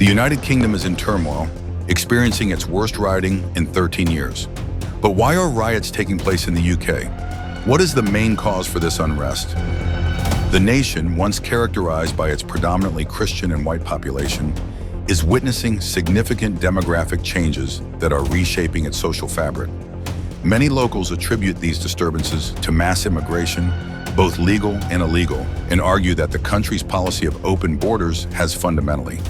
The United Kingdom is in turmoil, experiencing its worst rioting in 13 years. But why are riots taking place in the UK? What is the main cause for this unrest? The nation, once characterized by its predominantly Christian and white population, is witnessing significant demographic changes that are reshaping its social fabric. Many locals attribute these disturbances to mass immigration, both legal and illegal, and argue that the country's policy of open borders has fundamentally.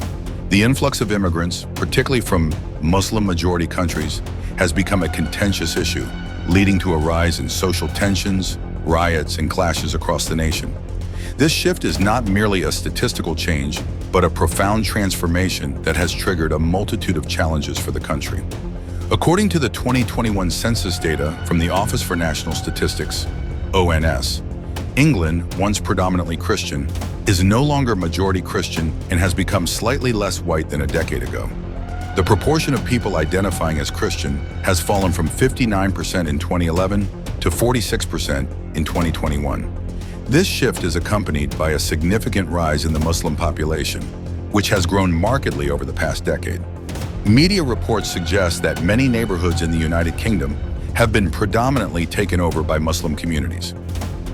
The influx of immigrants, particularly from Muslim-majority countries, has become a contentious issue, leading to a rise in social tensions, riots, and clashes across the nation. This shift is not merely a statistical change, but a profound transformation that has triggered a multitude of challenges for the country. According to the 2021 census data from the Office for National Statistics, ONS, England, once predominantly Christian, is no longer majority Christian and has become slightly less white than a decade ago. The proportion of people identifying as Christian has fallen from 59% in 2011 to 46% in 2021. This shift is accompanied by a significant rise in the Muslim population, which has grown markedly over the past decade. Media reports suggest that many neighborhoods in the United Kingdom have been predominantly taken over by Muslim communities.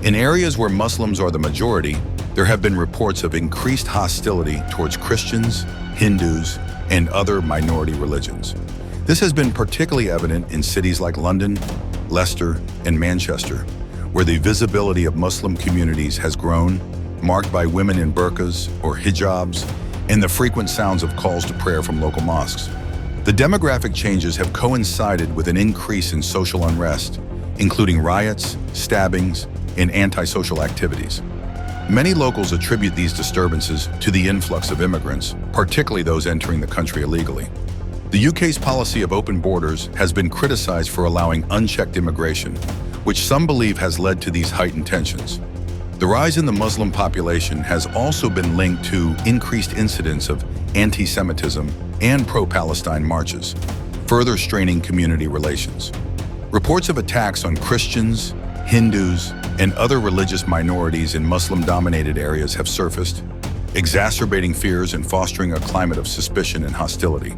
In areas where Muslims are the majority, there have been reports of increased hostility towards Christians, Hindus, and other minority religions. This has been particularly evident in cities like London, Leicester, and Manchester, where the visibility of Muslim communities has grown, marked by women in burqas or hijabs, and the frequent sounds of calls to prayer from local mosques. The demographic changes have coincided with an increase in social unrest, including riots, stabbings, and antisocial activities. Many locals attribute these disturbances to the influx of immigrants, particularly those entering the country illegally. The UK's policy of open borders has been criticized for allowing unchecked immigration, which some believe has led to these heightened tensions. The rise in the Muslim population has also been linked to increased incidents of anti-Semitism and pro-Palestine marches, further straining community relations. Reports of attacks on Christians, Hindus, and other religious minorities in Muslim-dominated areas have surfaced, exacerbating fears and fostering a climate of suspicion and hostility.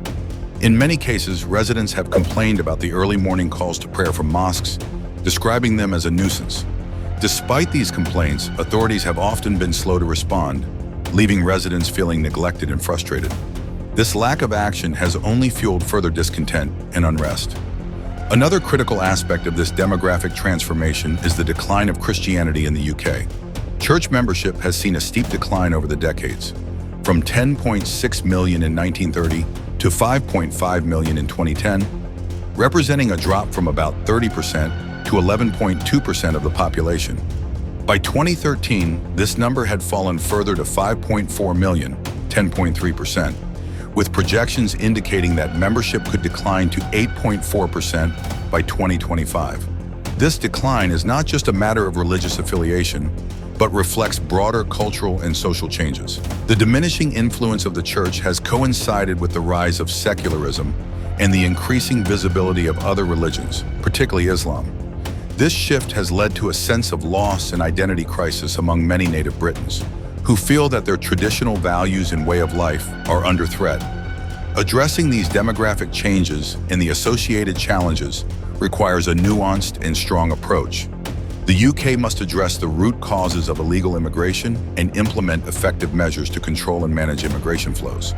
In many cases, residents have complained about the early morning calls to prayer from mosques, describing them as a nuisance. Despite these complaints, authorities have often been slow to respond, leaving residents feeling neglected and frustrated. This lack of action has only fueled further discontent and unrest. Another critical aspect of this demographic transformation is the decline of Christianity in the UK. Church membership has seen a steep decline over the decades, from 10.6 million in 1930 to 5.5 million in 2010, representing a drop from about 30% to 11.2% of the population. By 2013, this number had fallen further to 5.4 million, 10.3%. With projections indicating that membership could decline to 8.4% by 2025. This decline is not just a matter of religious affiliation, but reflects broader cultural and social changes. The diminishing influence of the church has coincided with the rise of secularism and the increasing visibility of other religions, particularly Islam. This shift has led to a sense of loss and identity crisis among many native Britons, who feel that their traditional values and way of life are under threat. Addressing these demographic changes and the associated challenges requires a nuanced and strong approach. The UK must address the root causes of illegal immigration and implement effective measures to control and manage immigration flows.